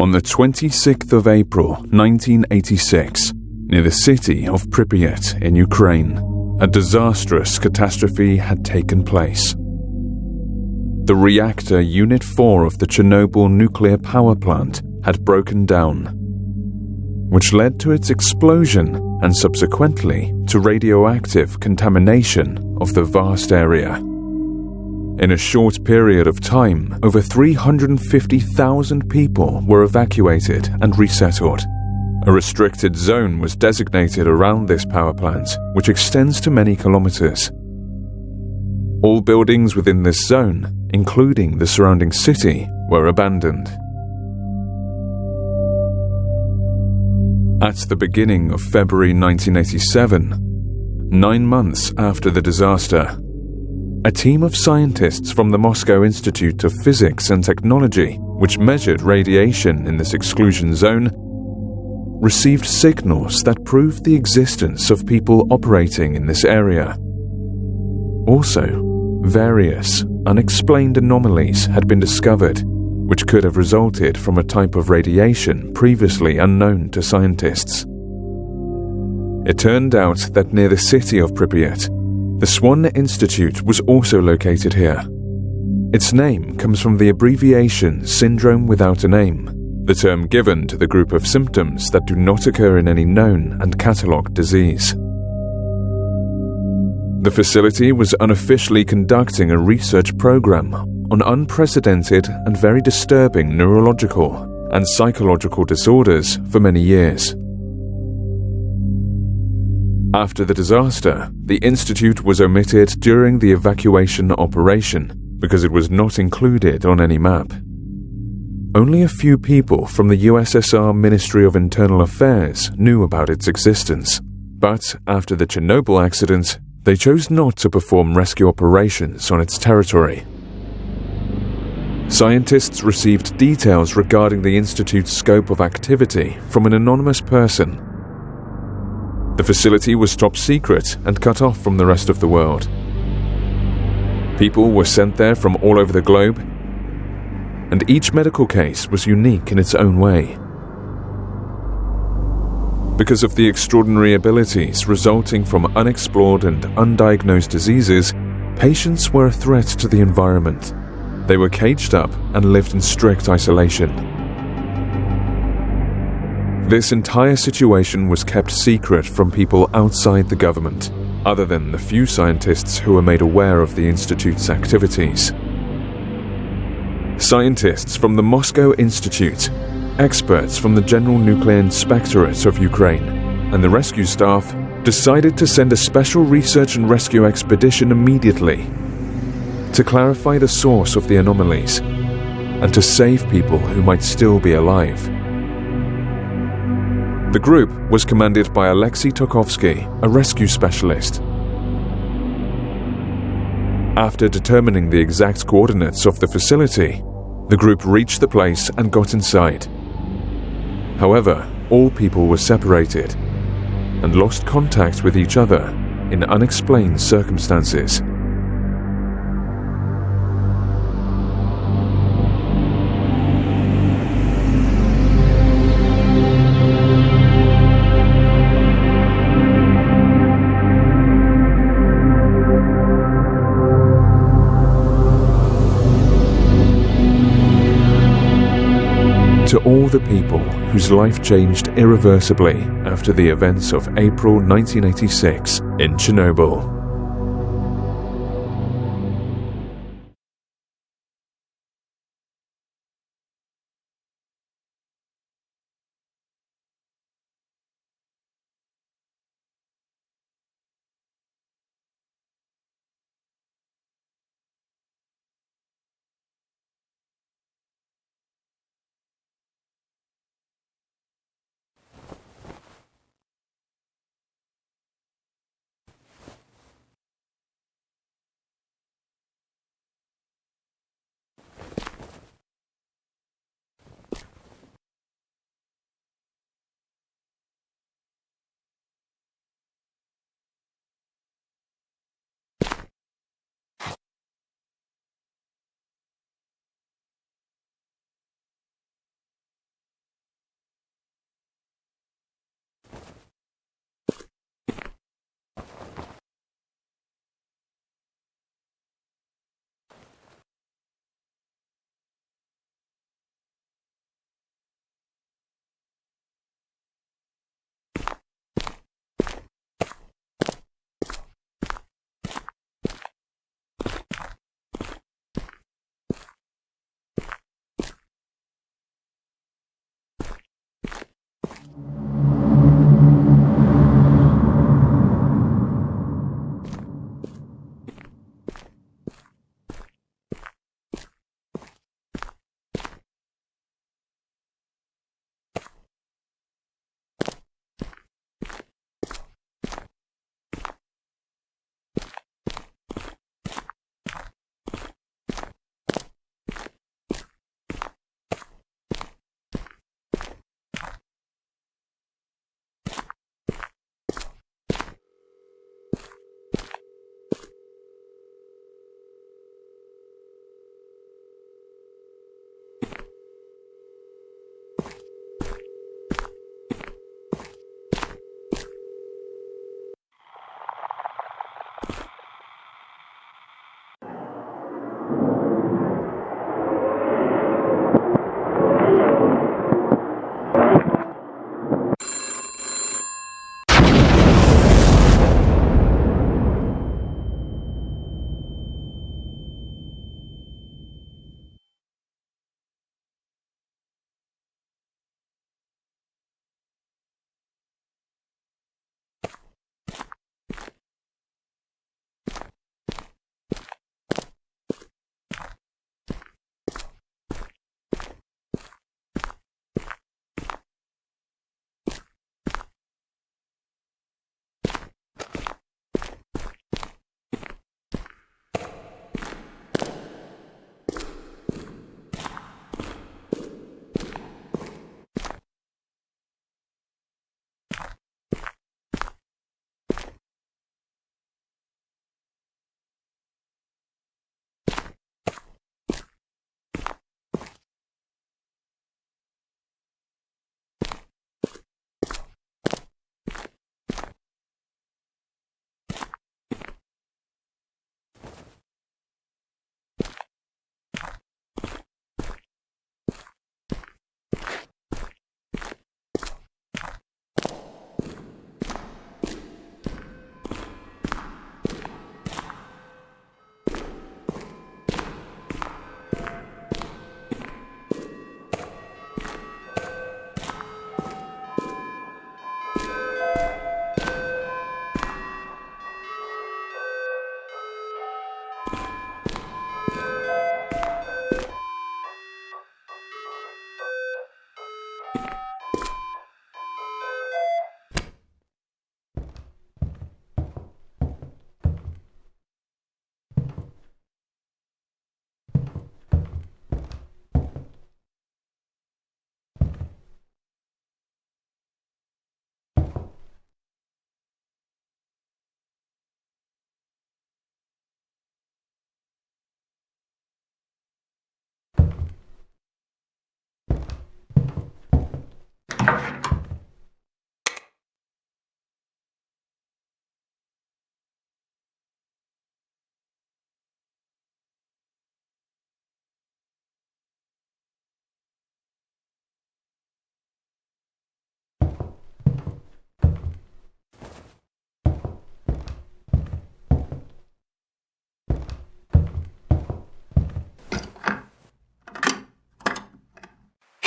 On the 26th of April 1986, near the city of Pripyat in Ukraine, a disastrous catastrophe had taken place. The reactor Unit 4 of the Chernobyl Nuclear Power Plant had broken down, which led to its explosion and subsequently to radioactive contamination of the vast area. In a short period of time, over 350,000 people were evacuated and resettled. A restricted zone was designated around this power plant, which extends to many kilometers. All buildings within this zone, including the surrounding city, were abandoned. At the beginning of February 1987, 9 months after the disaster, a team of scientists from the Moscow Institute of Physics and Technology, which measured radiation in this exclusion zone, received signals that proved the existence of people operating in this area. Also, various unexplained anomalies had been discovered, which could have resulted from a type of radiation previously unknown to scientists. It turned out that near the city of Pripyat, the S.W.A.N. Institute was also located here. Its name comes from the abbreviation Syndrome Without a Name, the term given to the group of symptoms that do not occur in any known and catalogued disease. The facility was unofficially conducting a research program on unprecedented and very disturbing neurological and psychological disorders for many years. After the disaster, the institute was omitted during the evacuation operation because it was not included on any map. Only a few people from the USSR Ministry of Internal Affairs knew about its existence, but after the Chernobyl accident, they chose not to perform rescue operations on its territory. Scientists received details regarding the institute's scope of activity from an anonymous person. The facility was top secret and cut off from the rest of the world. People were sent there from all over the globe, and each medical case was unique in its own way. Because of the extraordinary abilities resulting from unexplored and undiagnosed diseases, patients were a threat to the environment. They were caged up and lived in strict isolation. This entire situation was kept secret from people outside the government, other than the few scientists who were made aware of the Institute's activities. Scientists from the Moscow Institute, experts from the General Nuclear Inspectorate of Ukraine, and the rescue staff decided to send a special research and rescue expedition immediately to clarify the source of the anomalies and to save people who might still be alive. The group was commanded by Alexei Tokovsky, a rescue specialist. After determining the exact coordinates of the facility, the group reached the place and got inside. However, all people were separated and lost contact with each other in unexplained circumstances. To all the people whose life changed irreversibly after the events of April 1986 in Chernobyl.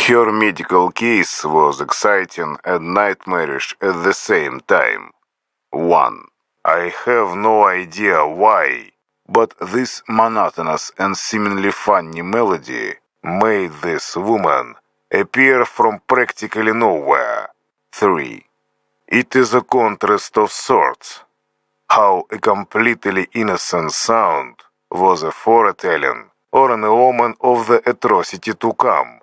Her medical case was exciting and nightmarish at the same time. 1. I have no idea why, but this monotonous and seemingly funny melody made this woman appear from practically nowhere. 3. It is a contrast of sorts. How a completely innocent sound was a foretelling or an omen of the atrocity to come.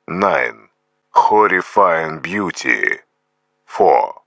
9. Horrifying beauty. 4.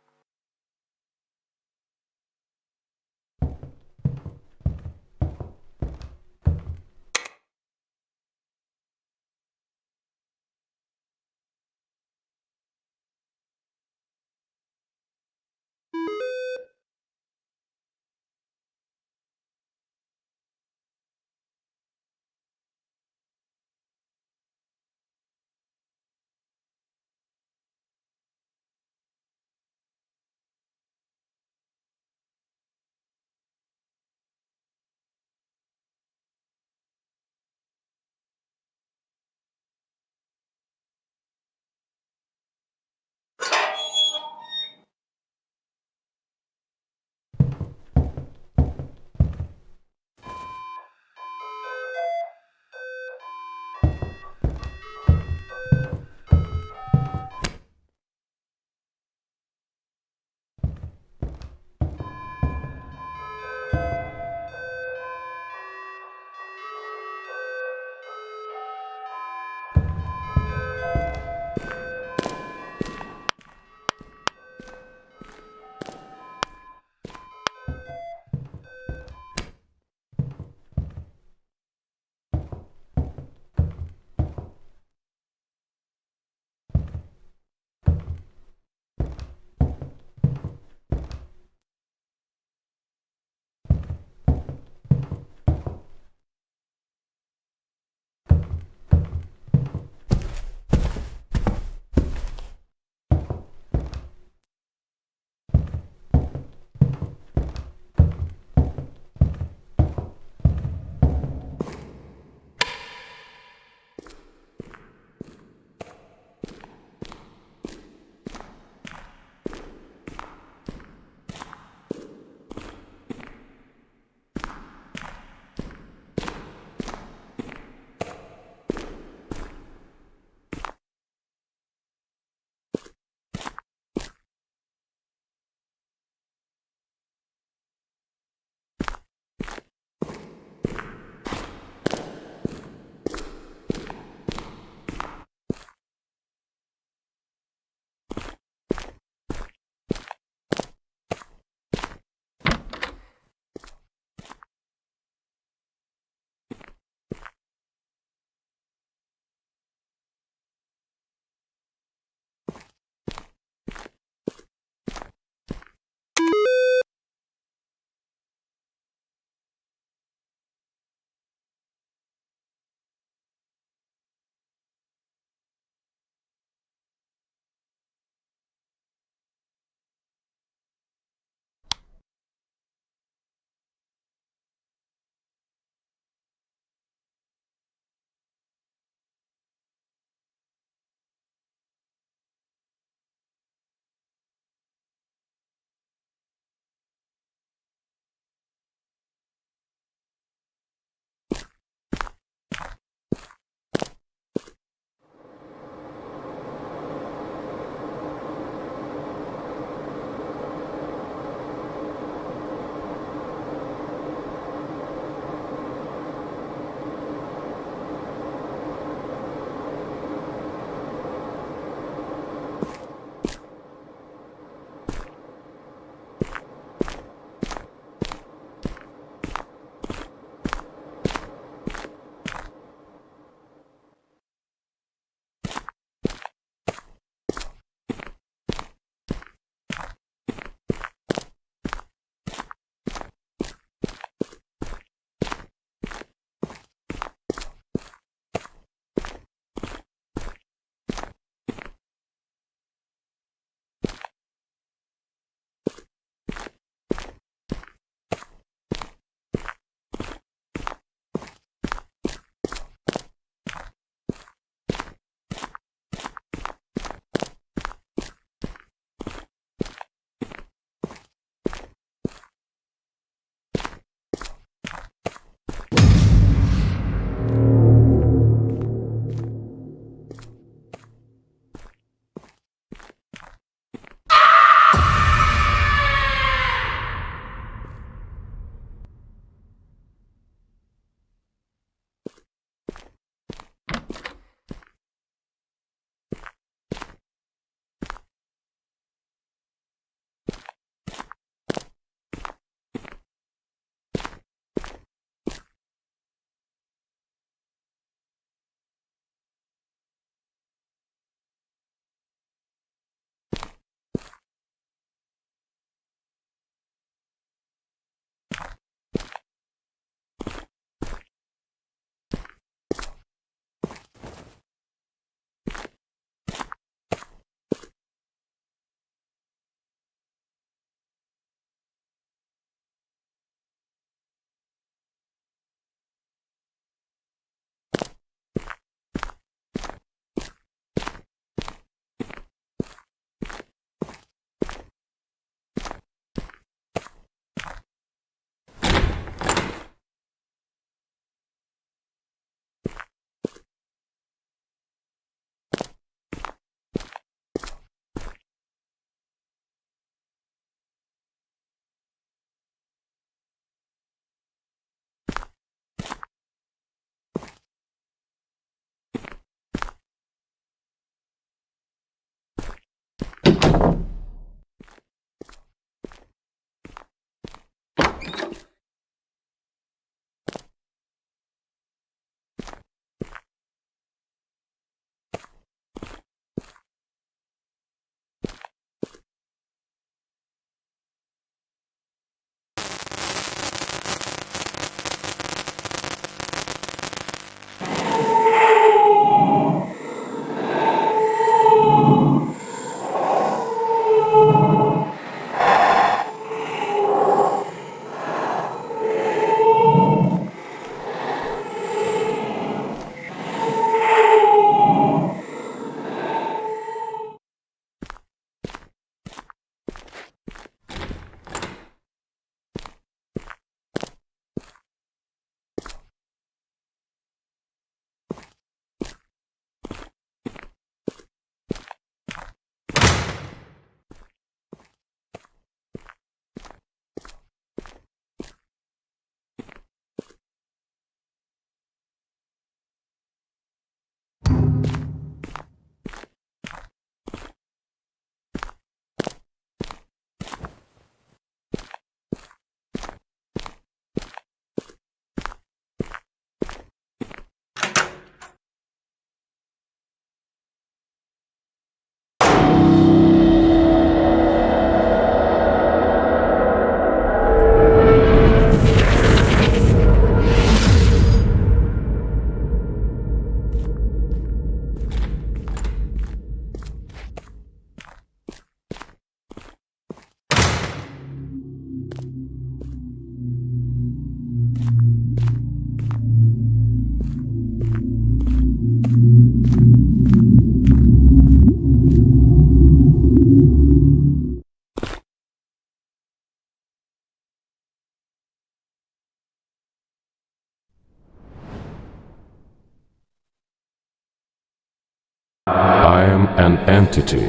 I am an entity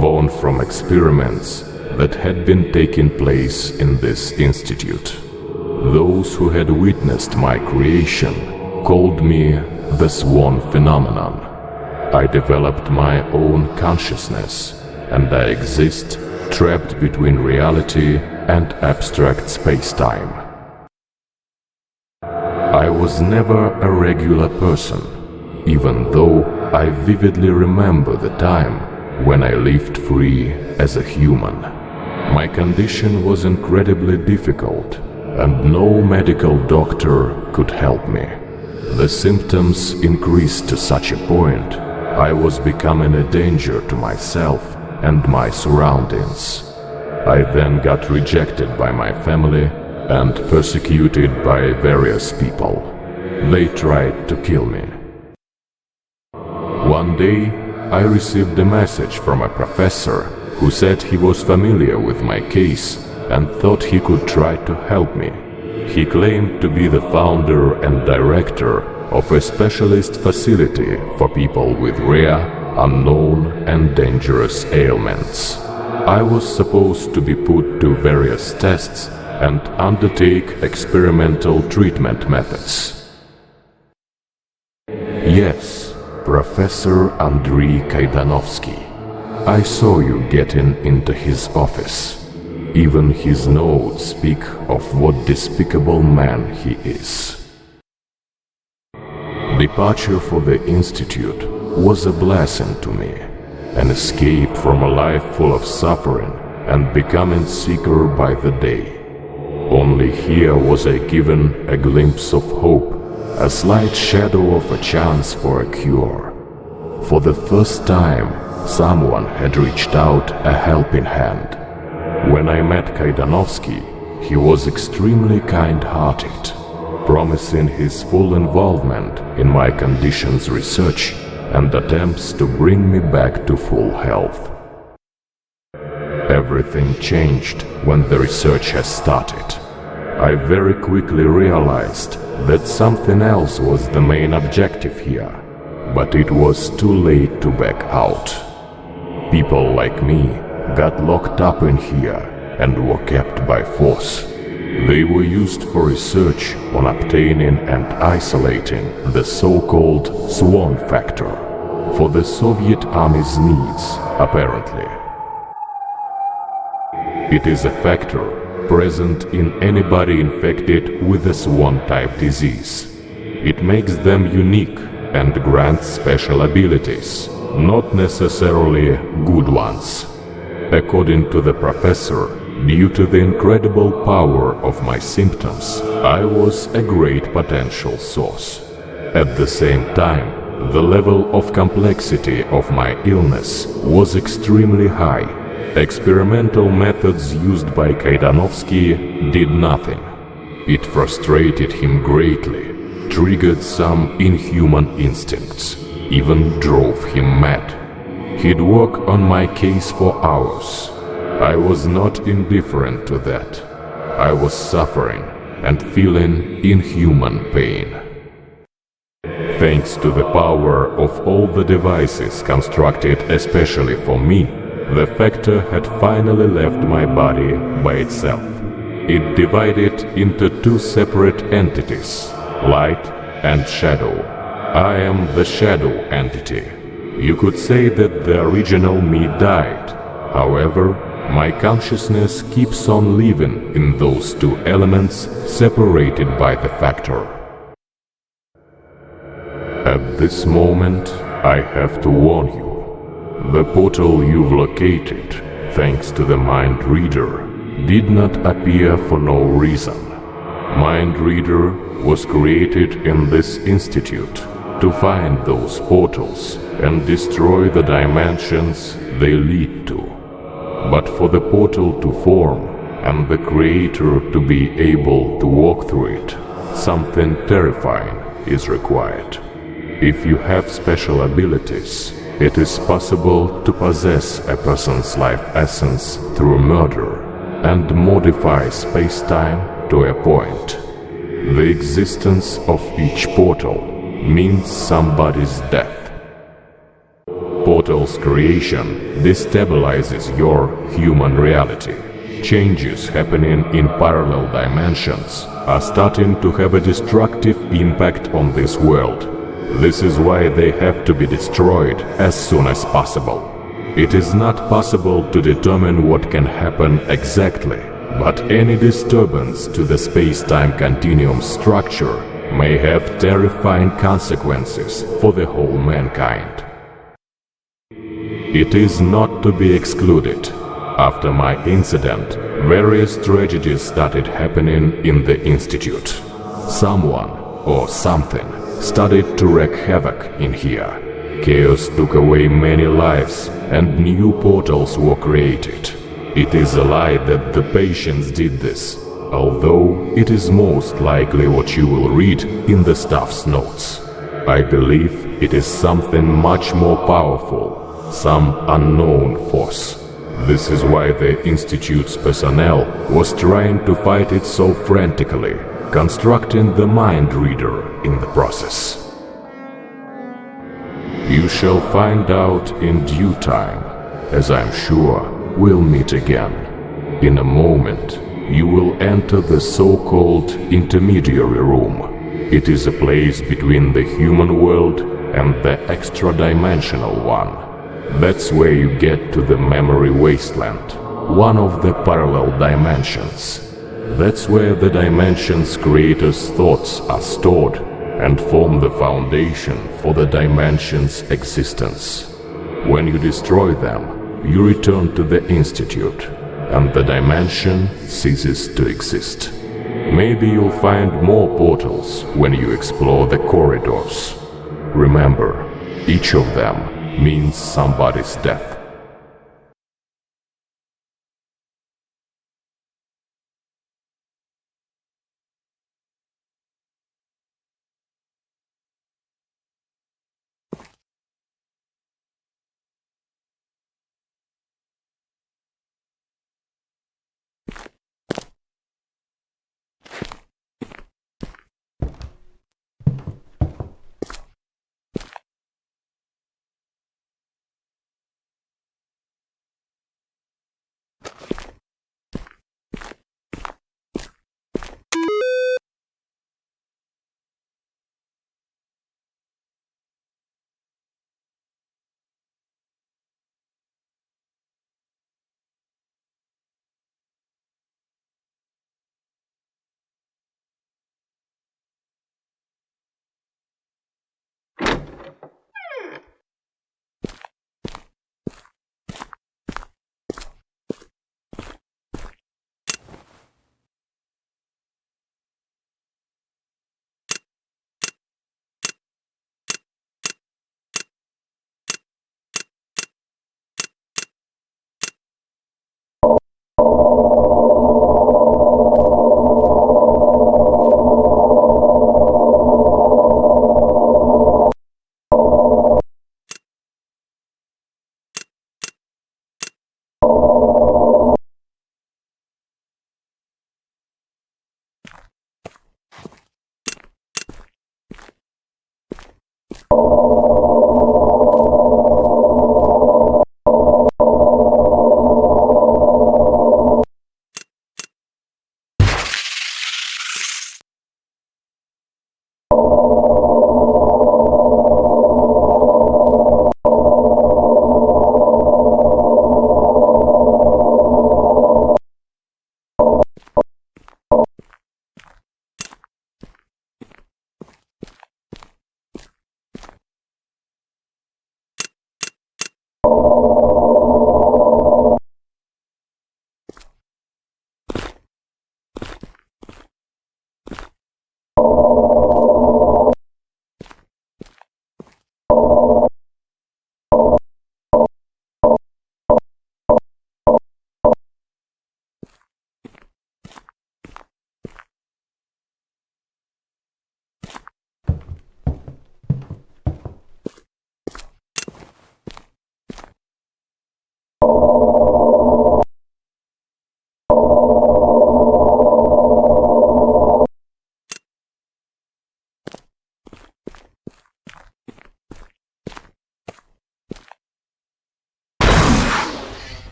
born from experiments that had been taking place in this institute. Those who had witnessed my creation called me the S.W.A.N phenomenon. I developed my own consciousness, and I exist trapped between reality and abstract space-time. I was never a regular person, even though I vividly remember the time when I lived free as a human. My condition was incredibly difficult, and no medical doctor could help me. The symptoms increased to such a point I was becoming a danger to myself and my surroundings. I then got rejected by my family and persecuted by various people. They tried to kill me. One day, I received a message from a professor who said he was familiar with my case and thought he could try to help me. He claimed to be the founder and director of a specialist facility for people with rare, unknown and dangerous ailments. I was supposed to be put to various tests and undertake experimental treatment methods. Yes, Professor Andrei Kaydanovskiy. I saw you getting into his office. Even his notes speak of what despicable man he is. Departure for the Institute was a blessing to me, an escape from a life full of suffering and becoming sicker by the day. Only here was I given a glimpse of hope, a slight shadow of a chance for a cure. For the first time, someone had reached out a helping hand. When I met Kaydanovskiy, he was extremely kind-hearted, promising his full involvement in my conditions research and attempts to bring me back to full health. Everything changed when the research has started. I very quickly realized that something else was the main objective here, but it was too late to back out. People like me got locked up in here and were kept by force. They were used for research on obtaining and isolating the so-called S.W.A.N factor for the Soviet Army's needs, apparently. It is a factor present in anybody infected with a S.W.A.N type disease. It makes them unique and grants special abilities, not necessarily good ones. According to the professor, due to the incredible power of my symptoms, I was a great potential source. At the same time, the level of complexity of my illness was extremely high. Experimental methods used by Kaydanovskiy did nothing. It frustrated him greatly, triggered some inhuman instincts, even drove him mad. He'd work on my case for hours. I was not indifferent to that. I was suffering and feeling inhuman pain. Thanks to the power of all the devices constructed especially for me, the factor had finally left my body by itself. It divided into two separate entities, light and shadow. I am the shadow entity. You could say that the original me died. However, my consciousness keeps on living in those two elements separated by the factor. At this moment, I have to warn you. The portal you've located, thanks to the mind reader, did not appear for no reason. Mind reader was created in this institute to find those portals and destroy the dimensions they lead to. But for the portal to form and the creator to be able to walk through it, something terrifying is required. If you have special abilities, it is possible to possess a person's life essence through murder and modify space-time to a point. The existence of each portal means somebody's death. portal's creation destabilizes your human reality. Changes happening in parallel dimensions are starting to have a destructive impact on this world. This is why they have to be destroyed as soon as possible. It is not possible to determine what can happen exactly, but any disturbance to the space-time continuum structure may have terrifying consequences for the whole mankind. It is not to be excluded. After my incident, various tragedies started happening in the Institute. Someone or something started to wreak havoc in here. Chaos took away many lives and new portals were created. It is a lie that the patients did this, although it is most likely what you will read in the staff's notes. I believe it is something much more powerful, some unknown force. This is why the Institute's personnel was trying to fight it so frantically, constructing the mind reader in the process. You shall find out in due time, as I'm sure we'll meet again. In a moment, you will enter the so-called intermediary room. It is a place between the human world and the extra-dimensional one. That's where you get to the memory wasteland, one of the parallel dimensions. That's where the dimension's creator's thoughts are stored and form the foundation for the dimension's existence. When you destroy them, you return to the Institute, and the dimension ceases to exist. Maybe you'll find more portals when you explore the corridors. Remember, each of them means somebody's death.